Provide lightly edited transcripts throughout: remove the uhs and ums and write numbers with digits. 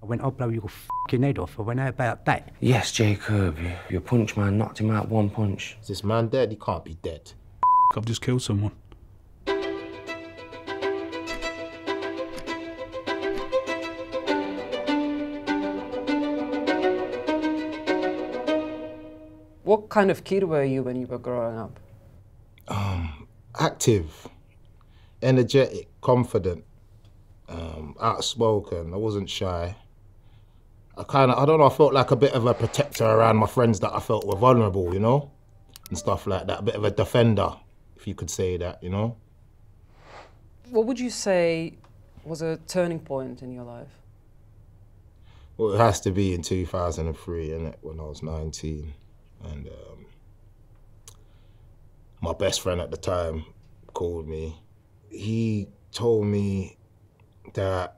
I went, I'll blow your fucking head off. I went, how about that? Yes, Jacob, your punch man knocked him out one punch. Is this man dead? He can't be dead. I've just killed someone. What kind of kid were you when you were growing up? Active, energetic, confident, outspoken. I wasn't shy. I don't know, I felt like a bit of a protector around my friends that I felt were vulnerable, you know? And stuff like that, a bit of a defender, if you could say that, you know? What would you say was a turning point in your life? Well, it has to be in 2003, innit, when I was 19. And my best friend at the time called me. He told me that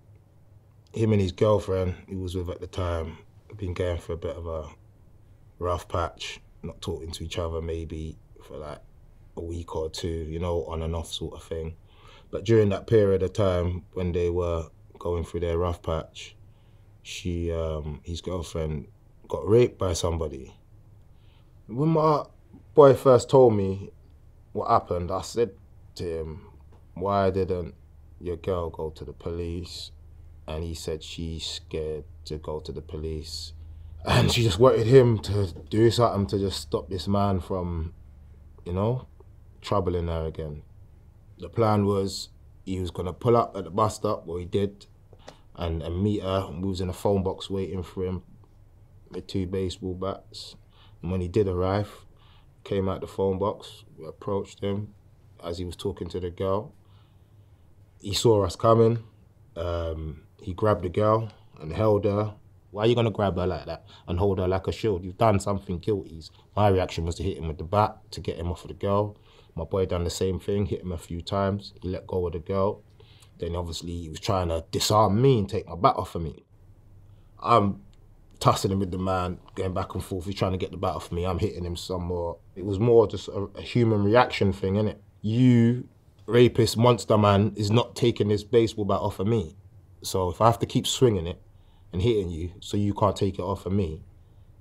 him and his girlfriend, he was with at the time, had been going for a bit of a rough patch, not talking to each other maybe for like a week or two, you know, on and off sort of thing. But during that period of time when they were going through their rough patch, his girlfriend got raped by somebody. When my boy first told me what happened, I said to him, why didn't your girl go to the police? And he said she's scared to go to the police. And she just wanted him to do something to just stop this man from, you know, troubling her again. The plan was he was gonna pull up at the bus stop, what he did, and meet her. We was in a phone box waiting for him with 2 baseball bats. And when he did arrive, came out the phone box, we approached him as he was talking to the girl. He saw us coming. He grabbed the girl and held her. Why are you gonna grab her like that and hold her like a shield? You've done something guilty. My reaction was to hit him with the bat to get him off of the girl. My boy done the same thing, hit him a few times. He let go of the girl. Then obviously he was trying to disarm me and take my bat off of me. I'm tussling with the man, going back and forth. He's trying to get the bat off me. I'm hitting him some more. It was more just a human reaction thing, innit? You, rapist monster man, is not taking this baseball bat off of me. So if I have to keep swinging it and hitting you so you can't take it off of me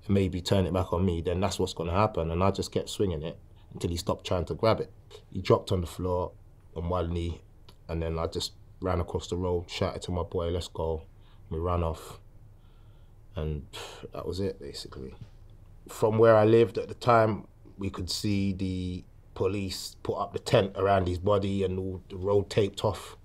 and maybe turn it back on me, then that's what's gonna happen. And I just kept swinging it until he stopped trying to grab it. He dropped on the floor on one knee, and then I just ran across the road, shouted to my boy, let's go. We ran off. And that was it, basically. From where I lived at the time, we could see the police put up the tent around his body and all the road taped off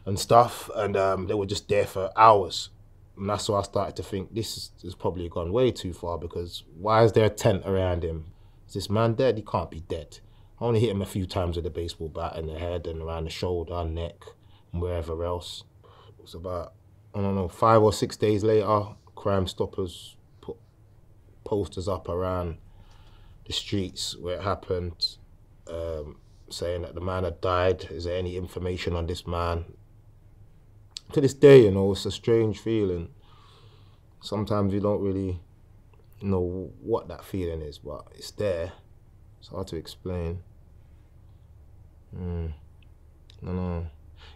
and stuff, and they were just there for hours. And that's why I started to think this has probably gone way too far, because why is there a tent around him? Is this man dead? He can't be dead. I only hit him a few times with a baseball bat in the head and around the shoulder, neck, and wherever else. It was about, I don't know, 5 or 6 days later, Crime Stoppers put posters up around the streets where it happened, saying that the man had died. Is there any information on this man? To this day, you know, it's a strange feeling. Sometimes you don't really know what that feeling is, but it's there. It's hard to explain. I don't know.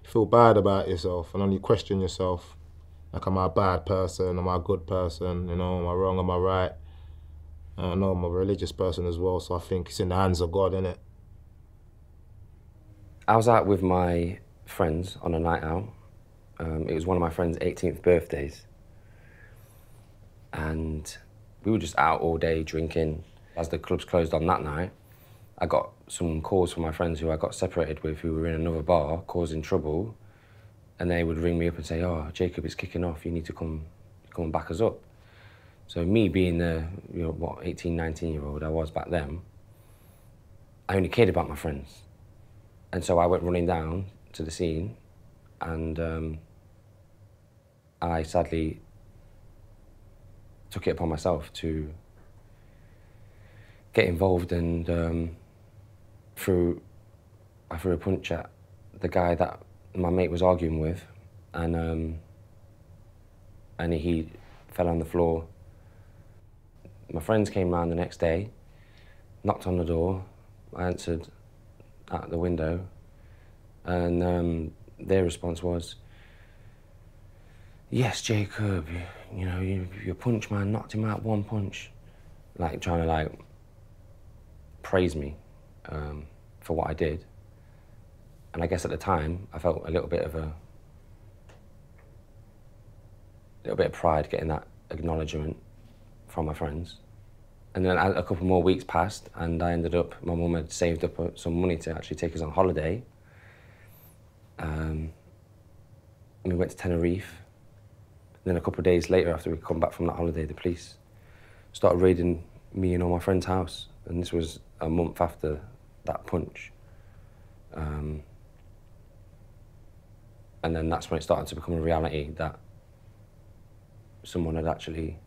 You feel bad about yourself, and then you question yourself. Like, am I a bad person? Am I a good person? You know, am I wrong? Am I right? I don't know, I'm a religious person as well, so I think it's in the hands of God, innit? I was out with my friends on a night out. It was one of my friend's 18th birthdays. And we were just out all day drinking. As the clubs closed on that night, I got some calls from my friends who I got separated with, who were in another bar causing trouble. And they would ring me up and say, oh, Jacob, it's kicking off, you need to come and back us up. So me being the, 18, 19-year-old I was back then, I only cared about my friends. And so I went running down to the scene, and I sadly took it upon myself to get involved, and I threw a punch at the guy that my mate was arguing with, and he fell on the floor. My friends came round the next day, knocked on the door. I answered at the window, and their response was, yes, Jacob, you know, your punch man knocked him out one punch. Like, trying to, like, praise me for what I did. And I guess at the time, I felt a little bit of pride getting that acknowledgement from my friends. And then a couple more weeks passed, and I ended up, my mum had saved up some money to actually take us on holiday. And we went to Tenerife. And then a couple of days later, after we come back from that holiday, the police started raiding me and all my friends' house. And this was a month after that punch. And then that's when it started to become a reality that someone had actually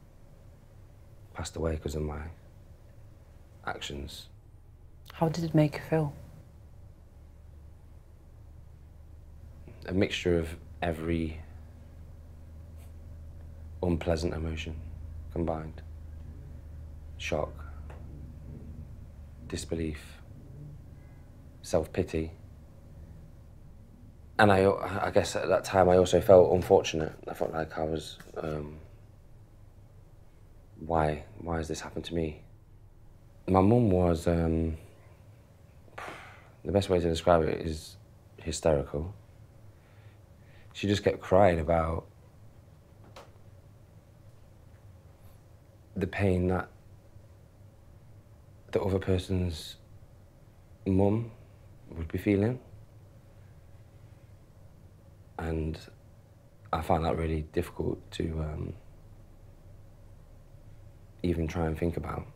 passed away because of my actions. How did it make you feel? A mixture of every unpleasant emotion combined. Shock, disbelief, self-pity. And I guess at that time I also felt unfortunate. I felt like I was, why has this happened to me? My mum was, the best way to describe it is hysterical. She just kept crying about the pain that the other person's mum would be feeling. And I found that really difficult to even try and think about.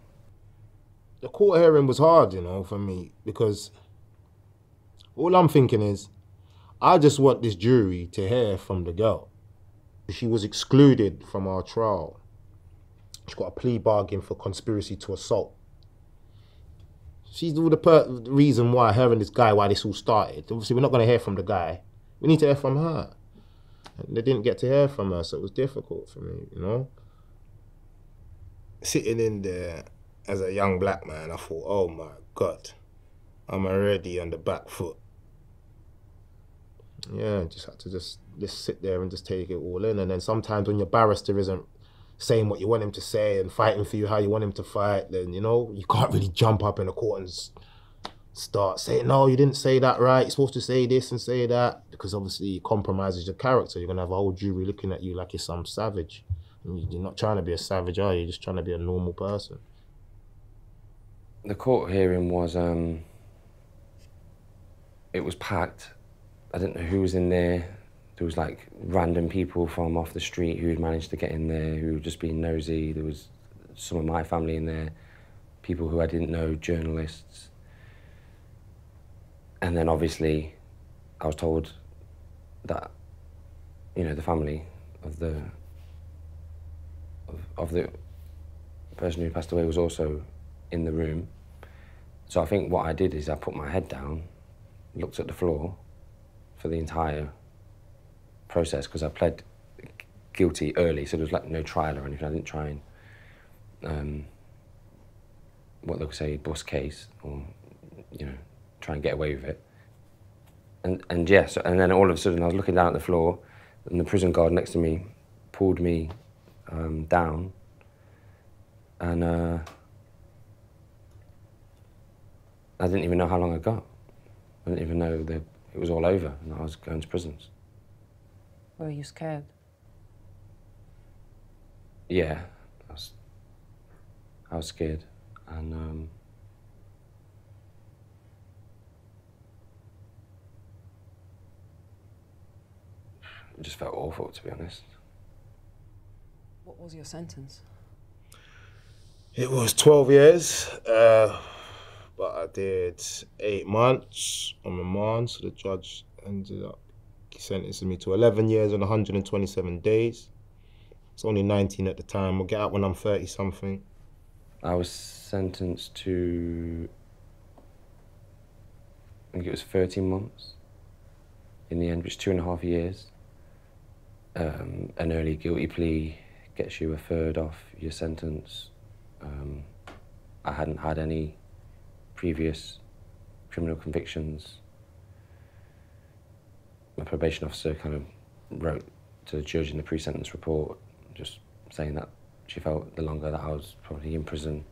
The court hearing was hard, you know, for me, because all I'm thinking is, I just want this jury to hear from the girl. She was excluded from our trial. She got a plea bargain for conspiracy to assault. She's the reason why her and this guy, why this all started. Obviously, we're not going to hear from the guy. We need to hear from her. And they didn't get to hear from her, so it was difficult for me, you know? Sitting in there as a young black man, I thought, oh my God, I'm already on the back foot. Yeah, just had to just sit there and just take it all in. And then sometimes when your barrister isn't saying what you want him to say and fighting for you how you want him to fight, then, you know, you can't really jump up in the court and start saying, no, you didn't say that right, you're supposed to say this and say that, because obviously it compromises your character. You're gonna have a whole jury looking at you like you're some savage. You're not trying to be a savage, are you? You're just trying to be a normal person. The court hearing was, it was packed. I didn't know who was in there. There was like random people from off the street who had managed to get in there, who were just being nosy. There was some of my family in there, people who I didn't know, journalists. And then obviously I was told that, you know, the family of the person who passed away was also in the room. So I think what I did is I put my head down, looked at the floor for the entire process, because I pled guilty early, so there was like no trial or anything. I didn't try and, what they would say, bust case, or, you know, try and get away with it. And yes, and then all of a sudden I was looking down at the floor, and the prison guard next to me pulled me down, and I didn't even know how long I got. I didn't even know that it was all over and I was going to prisons. Were you scared? Yeah, I was scared, and it just felt awful, to be honest. What was your sentence? It was 12 years, but I did 8 months on remand, so the judge ended up sentencing me to 11 years and 127 days. It's only 19 at the time. I'll get out when I'm 30-something. I was sentenced to, I think it was 13 months in the end, which is 2.5 years. An early guilty plea gets you a third off your sentence. I hadn't had any previous criminal convictions. My probation officer kind of wrote to the judge in the pre-sentence report, just saying that she felt the longer that I was probably in prison,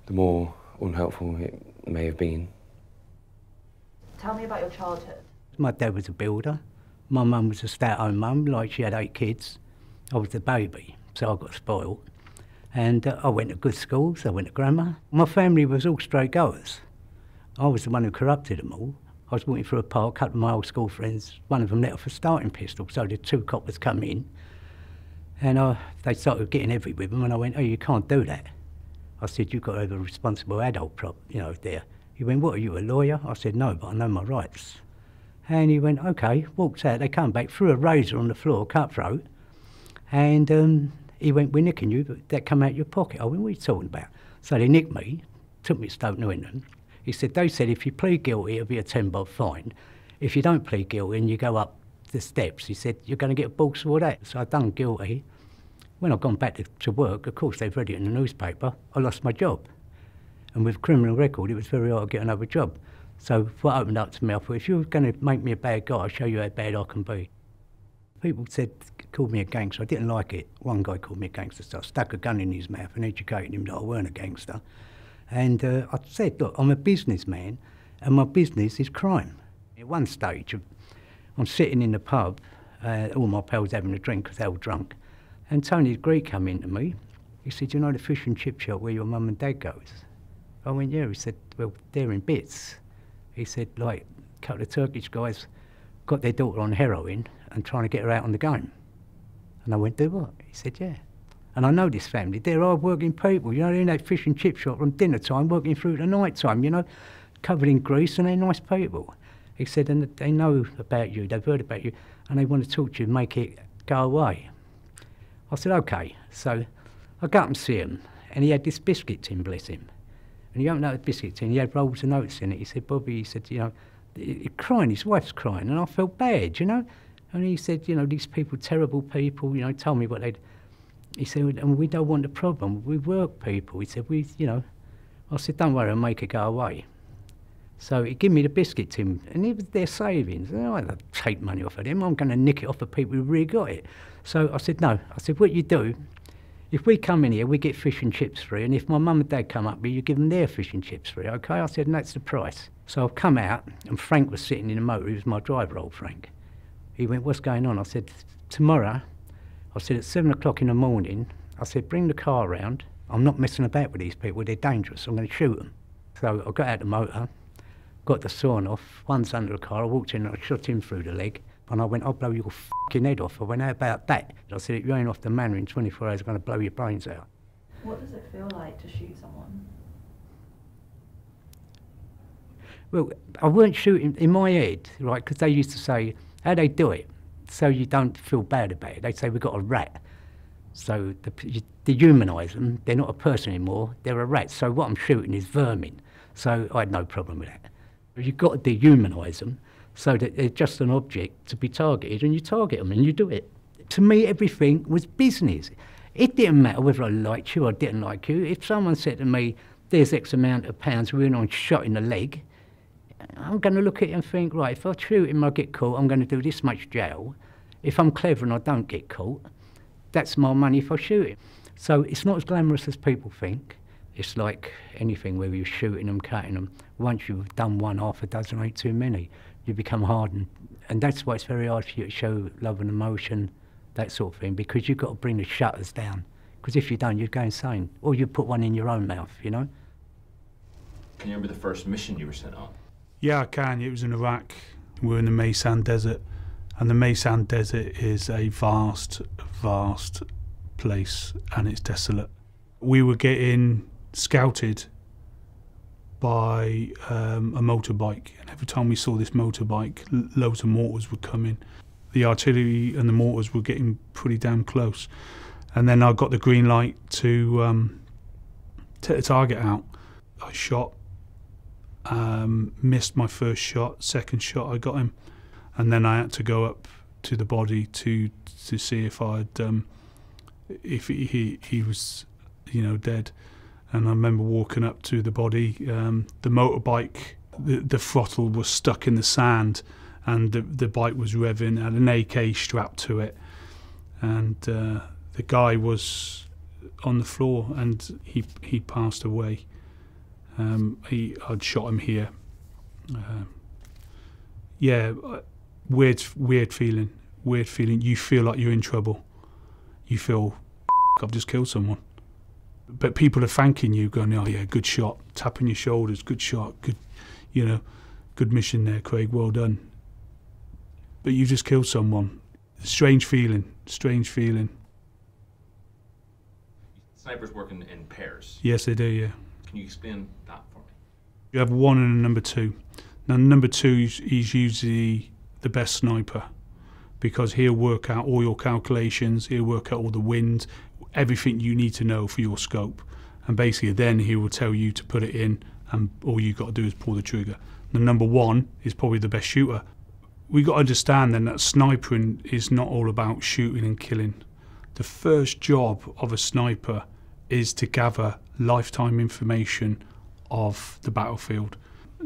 the more unhelpful it may have been. Tell me about your childhood. My dad was a builder. My mum was a stay-at-home mum, like she had 8 kids. I was the baby, so I got spoiled. And I went to good schools, I went to grammar. My family was all straight goers. I was the one who corrupted them all. I was walking through a park, a couple of my old school friends, one of them let off a starting pistol, so the 2 coppers come in. And they started getting heavy with them, and I went, oh, you can't do that. I said, you've got to have a responsible adult there. He went, what, are you, a lawyer? I said, no, but I know my rights. And he went, okay, walked out, they come back, threw a razor on the floor, cutthroat, and he went, we're nicking you, but that come out your pocket. I went, what are you talking about? So they nicked me, took me to Stoke Newington. He said, they said if you plead guilty, it'll be a £10 fine. If you don't plead guilty and you go up the steps, he said, you're going to get a balls for that. So I done guilty. When I've gone back to work, of course, they've read it in the newspaper, I lost my job. And with a criminal record, it was very hard to get another job. So what opened up to me, I thought, if you're going to make me a bad guy, I'll show you how bad I can be. People called me a gangster. I didn't like it. One guy called me a gangster, so I stuck a gun in his mouth and educated him that I weren't a gangster. And I said, look, I'm a businessman, and my business is crime. At one stage, I'm sitting in the pub, all my pals having a drink because they're all drunk, and Tony Greek come in to me. He said, you know the fish and chip shop where your mum and dad goes? I went, yeah. He said, well, they're in bits. He said, like, a couple of Turkish guys got their daughter on heroin and trying to get her out on the game. And I went, do what? He said, yeah. And I know this family, they're hard-working people, you know, they're in that fish and chip shop from dinner time, working through the night time, you know, covered in grease, and they're nice people. He said, and they know about you, they've heard about you, and they want to talk to you and make it go away. I said, okay. So I got up and see him, and he had this biscuit tin, bless him. And he opened up the biscuit tin, he had rolls of notes in it. He said, Bobby, he said, you know, he's crying, his wife's crying, and I felt bad, you know. And he said, you know, these people, terrible people, you know, told me what they'd... He said, and we don't want a problem, we work people. He said, you know, I said, don't worry, I'll make it go away. So he gave me the biscuit tin, and it was their savings. And I had to take money off of them, I'm going to nick it off of people who really got it. So I said, no. I said, what you do, if we come in here, we get fish and chips free, and if my mum and dad come up here, you give them their fish and chips free, okay? I said, and that's the price. So I've come out, and Frank was sitting in the motor, he was my driver, old Frank. He went, what's going on? I said, tomorrow, I said, at 7 o'clock in the morning, I said, bring the car round. I'm not messing about with these people, they're dangerous, I'm going to shoot them. So I got out the motor, got the sawn off, one's under the car, I walked in and I shot him through the leg, and I went, I'll blow your f***ing head off. I went, how about that? I said, if you ain't off the manor in 24 hours, I'm going to blow your brains out. What does it feel like to shoot someone? Well, I weren't shooting in my head, right, because they used to say, how they do it? So you don't feel bad about it. They say, we've got a rat. So you dehumanise them. They're not a person anymore, they're a rat. So what I'm shooting is vermin. So I had no problem with that. You've got to dehumanise them so that they're just an object to be targeted, and you target them and you do it. To me, everything was business. It didn't matter whether I liked you or didn't like you. If someone said to me, there's X amount of pounds, we're in on shot in the leg, I'm going to look at it and think, right, if I shoot him, I get caught, I'm going to do this much jail. If I'm clever and I don't get caught, that's my money if I shoot him. So it's not as glamorous as people think. It's like anything where you're shooting them, cutting them. Once you've done one, half a dozen ain't too many. You become hardened. And that's why it's very hard for you to show love and emotion, that sort of thing, because you've got to bring the shutters down. Because if you don't, you'd go insane. Or you put one in your own mouth, you know? Can you remember the first mission you were sent on? Yeah, I can. It was in Iraq. We were in the Maysan Desert. And the Maysan Desert is a vast, vast place, and it's desolate. We were getting scouted by a motorbike, and every time we saw this motorbike, loads of mortars would come in. The artillery and the mortars were getting pretty damn close. And then I got the green light to take the target out. I shot. Missed my first shot, second shot I got him, and then I had to go up to the body to see if he was, you know, dead. And I remember walking up to the body, the motorbike, the throttle was stuck in the sand, and the bike was revving, had an AK strapped to it, and the guy was on the floor, and he passed away. I'd shot him here. Yeah, weird feeling. Weird feeling. You feel like you're in trouble. You feel, I've just killed someone. But people are thanking you, going, oh yeah, good shot, tapping your shoulders, good shot, good, you know, good mission there, Craig, well done. But you just killed someone. Strange feeling, strange feeling. Snipers work in pairs. Yes, they do, yeah. Can you explain that for me? You have one and a number two. Now, number two is usually the best sniper, because he'll work out all your calculations, he'll work out all the wind, everything you need to know for your scope. And basically then he will tell you to put it in, and all you got to do is pull the trigger. The number one is probably the best shooter. We got to understand then that sniping is not all about shooting and killing. The first job of a sniper is to gather lifetime information of the battlefield.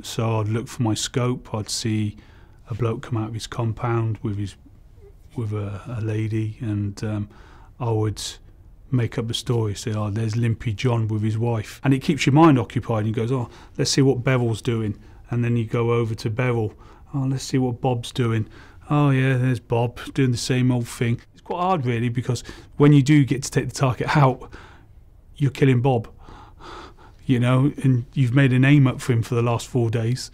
So I'd look for my scope, I'd see a bloke come out of his compound with a lady, and I would make up a story, say, oh, there's Limpy John with his wife. And it keeps your mind occupied, and he goes, oh, let's see what Beryl's doing. And then you go over to Beryl, oh, let's see what Bob's doing. Oh yeah, there's Bob doing the same old thing. It's quite hard really, because when you do get to take the target out, you're killing Bob, you know, and you've made a name up for him for the last 4 days,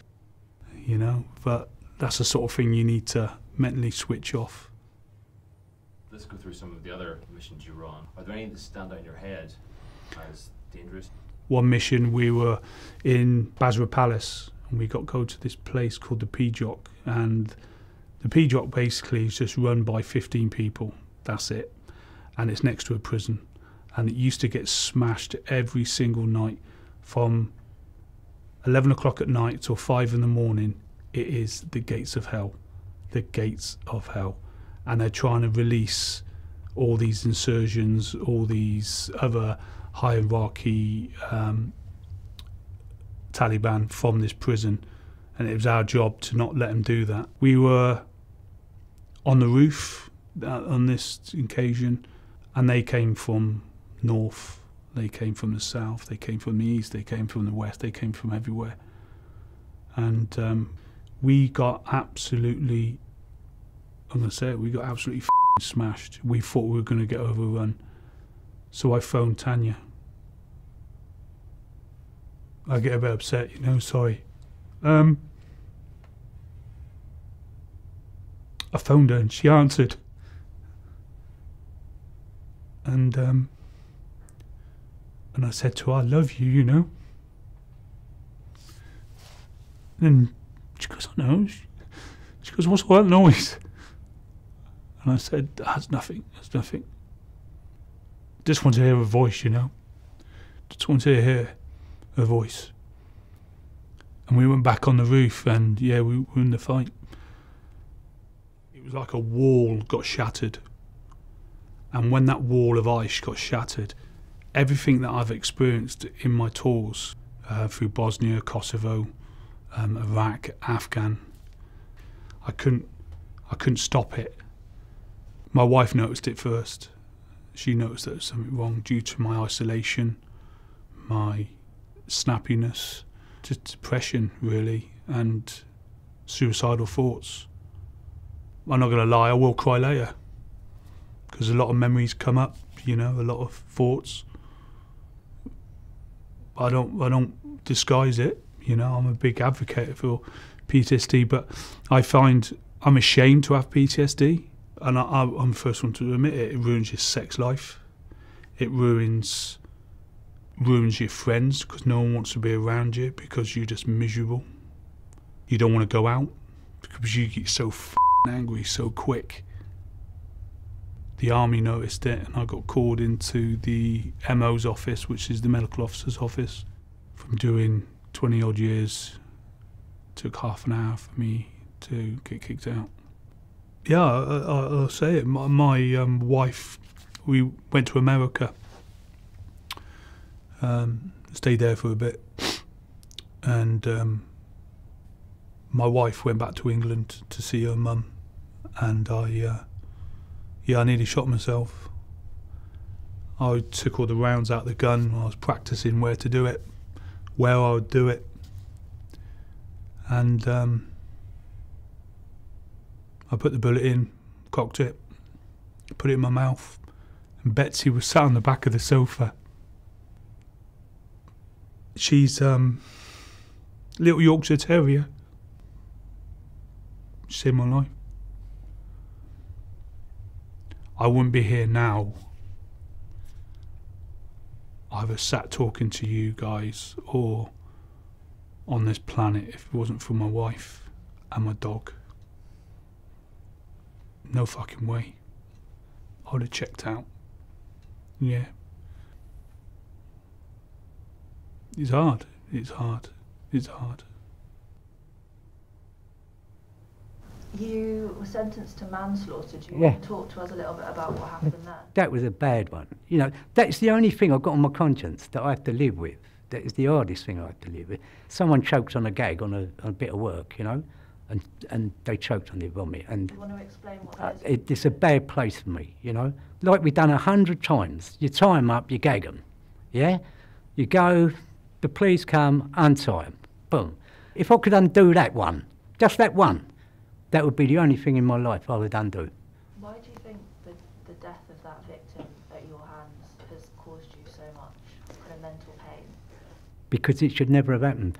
you know, but that's the sort of thing you need to mentally switch off. Let's go through some of the other missions you were on. Are there any that stand out in your head as dangerous? One mission, we were in Basra Palace, and we got to go to this place called the P-Jock, and the P-Jock basically is just run by 15 people, that's it, and it's next to a prison, and it used to get smashed every single night from 11 o'clock at night till 5 in the morning. It is the gates of hell, the gates of hell, and they're trying to release all these insurgents, all these other hierarchy Taliban from this prison, and it was our job to not let them do that. We were on the roof on this occasion, and they came from north, they came from the south, they came from the east, they came from the west, they came from everywhere, and we got absolutely, I'm going to say it, we got absolutely smashed. We thought we were going to get overrun, so I phoned Tanya. I get a bit upset, you know, sorry. I phoned her and she answered. And I said to her, I love you, you know. And she goes, I know. She goes, what's all that noise? And I said, that's nothing, that's nothing. Just want to hear her voice, you know. Just want to hear her voice. And we went back on the roof, and yeah, we were in the fight. It was like a wall got shattered. And when that wall of ice got shattered, everything that I've experienced in my tours through Bosnia, Kosovo, Iraq, Afghan, I couldn't stop it. My wife noticed it first. She noticed that there was something wrong due to my isolation, my snappiness, just depression really, and suicidal thoughts. I'm not going to lie, I will cry later, because a lot of memories come up, you know, a lot of thoughts. I don't disguise it, you know. I'm a big advocate for PTSD, but I find I'm ashamed to have PTSD, and I'm the first one to admit it. It ruins your sex life. It ruins your friends, because no one wants to be around you because you're just miserable. You don't want to go out because you get so angry so quick. The army noticed it, and I got called into the MO's office, which is the medical officer's office. From doing 20 odd years, took half an hour for me to get kicked out. Yeah, I'll say it. My wife, we went to America, stayed there for a bit, and My wife went back to England to see her mum, and I nearly shot myself. I took all the rounds out of the gun. I was practicing where to do it, where I would do it, and I put the bullet in, cocked it, put it in my mouth, and Betsy was sat on the back of the sofa. She's little Yorkshire Terrier. She saved my life. I wouldn't be here now, either sat talking to you guys or on this planet, if it wasn't for my wife and my dog. No fucking way. I would have checked out. Yeah. It's hard. It's hard. It's hard. You were sentenced to manslaughter. Do you Yeah. want to talk to us a little bit about what happened there? That was a bad one. You know, that's the only thing I've got on my conscience that I have to live with. That is the hardest thing I have to live with. Someone chokes on a gag on a bit of work, you know, and they choked on their vomit. And Do you want to explain what that is? it's a bad place for me, you know. Like we've done 100 times. You tie them up, you gag them, yeah? You go, the police come, untie them, boom. If I could undo that one, just that one, that would be the only thing in my life I would undo. Why do you think the death of that victim at your hands has caused you so much kind of mental pain? Because it should never have happened.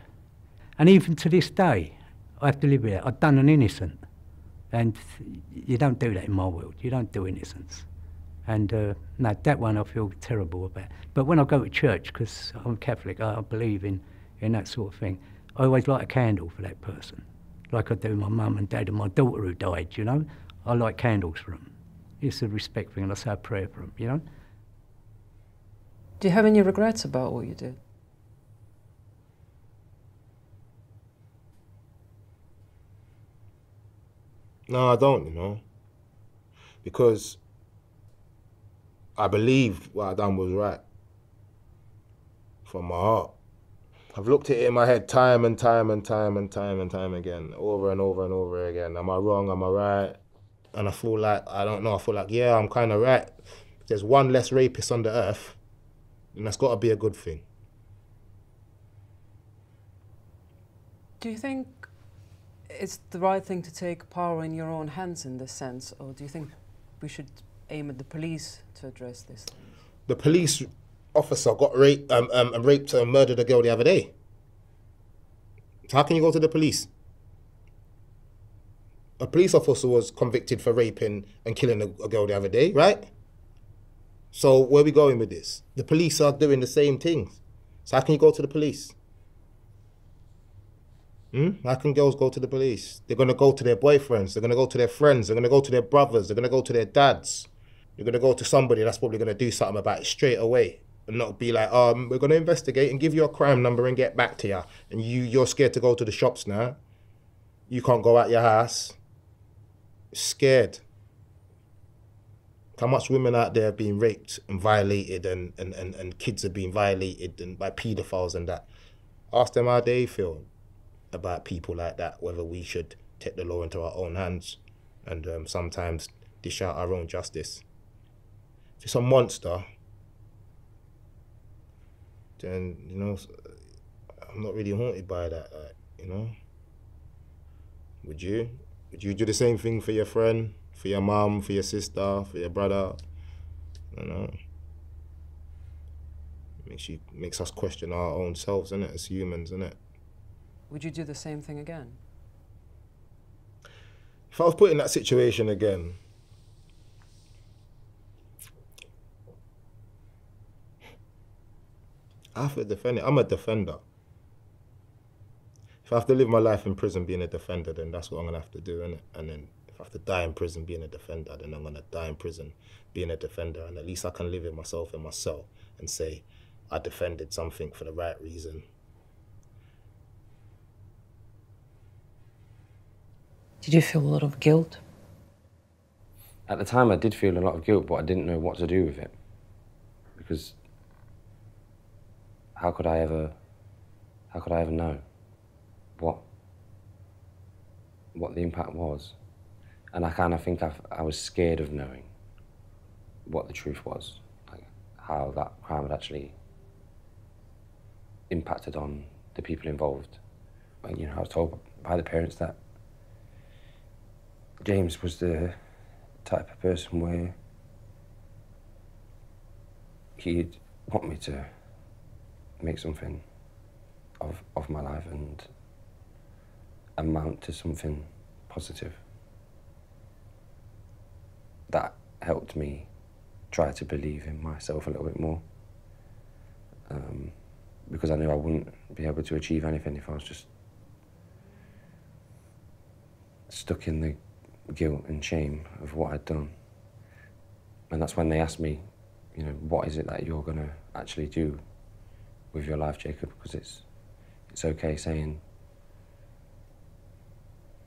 And even to this day, I have to live with it. I've done an innocent. And you don't do that in my world. You don't do innocence. And no, that one I feel terrible about. But when I go to church, because I'm Catholic, I believe in that sort of thing, I always light a candle for that person. Like I do my mum and dad and my daughter who died, you know. I light candles for them. It's a respect thing, and I say a prayer for them, you know. Do you have any regrets about what you did? No, I don't, you know. Because I believe what I done was right. From my heart. I've looked at it in my head time and time again, over and over and over again. Am I wrong? Am I right? And I feel like, I don't know, I feel like, yeah, I'm kind of right. If there's one less rapist on the earth, then that's got to be a good thing. Do you think it's the right thing to take power in your own hands in this sense, or do you think we should aim at the police to address this? The police officer got raped and murdered a girl the other day. So how can you go to the police? A police officer was convicted for raping and killing a girl the other day, right? So where are we going with this? The police are doing the same things. So how can you go to the police? How can girls go to the police? They're going to go to their boyfriends, they're going to go to their friends, they're going to go to their brothers, they're going to go to their dads. You're going to go to somebody that's probably going to do something about it straight away. And not be like, we're going to investigate and give you a crime number and get back to you. And you're scared to go to the shops now. You can't go out your house. Scared. How much women out there are being raped and violated and kids are being violated and by paedophiles and that. Ask them how they feel about people like that, whether we should take the law into our own hands and sometimes dish out our own justice. If it's a monster, then, you know, I'm not really haunted by that, you know. Would you? Would you do the same thing for your friend, for your mum, for your sister, for your brother? You know. Makes us question our own selves, innit, as humans, innit? Would you do the same thing again? If I was put in that situation again, I have to defend it. I'm a defender. If I have to live my life in prison being a defender, then that's what I'm going to have to do, innit? And then if I have to die in prison being a defender, then I'm going to die in prison being a defender. And at least I can live with myself in my cell and say, I defended something for the right reason. Did you feel a lot of guilt? At the time, I did feel a lot of guilt, but I didn't know what to do with it. Because how could I ever know what what the impact was. And I kind of think I was scared of knowing what the truth was, like how that crime had actually impacted on the people involved. And, you know, I was told by the parents that James was the type of person where he'd want me to make something of my life and amount to something positive. That helped me try to believe in myself a little bit more, because I knew I wouldn't be able to achieve anything if I was just stuck in the guilt and shame of what I'd done. And that's when they asked me, you know, what is it that you're going to actually do with your life, Jacob? Because it's okay saying...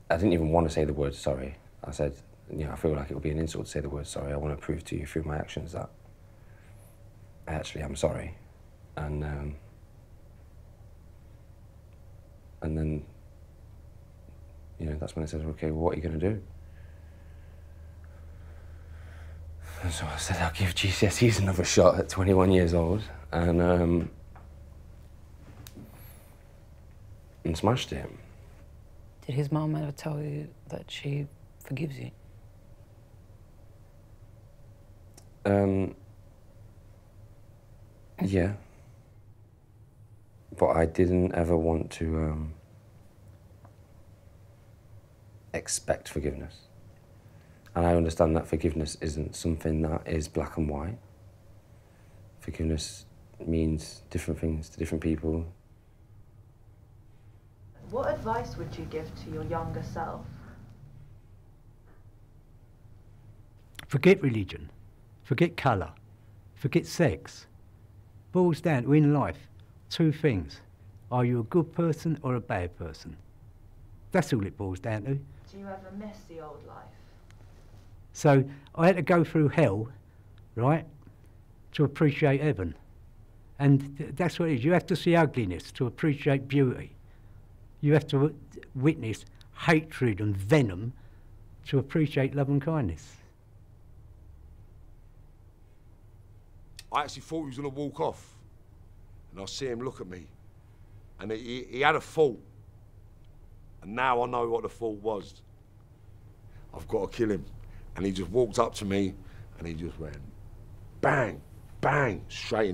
I didn't even want to say the word sorry. I said, you know, I feel like it would be an insult to say the word sorry. I want to prove to you through my actions that I actually am sorry. And then, you know, that's when I said, okay, well, what are you going to do? And so I said, I'll give GCSEs another shot at 21 years old, and smashed it. Did his mum ever tell you that she forgives you? Yeah. But I didn't ever want to expect forgiveness. And I understand that forgiveness isn't something that is black and white. Forgiveness means different things to different people. What advice would you give to your younger self? Forget religion, forget colour, forget sex. Boils down to, in life, two things. Are you a good person or a bad person? That's all it boils down to. Do you ever miss the old life? So I had to go through hell, right, to appreciate heaven. And that's what it is. You have to see ugliness to appreciate beauty. You have to witness hatred and venom to appreciate love and kindness. I actually thought he was going to walk off, and I see him look at me, and he had a thought, and now I know what the thought was. I've got to kill him. And he just walked up to me, and he just went, bang, bang, straight in the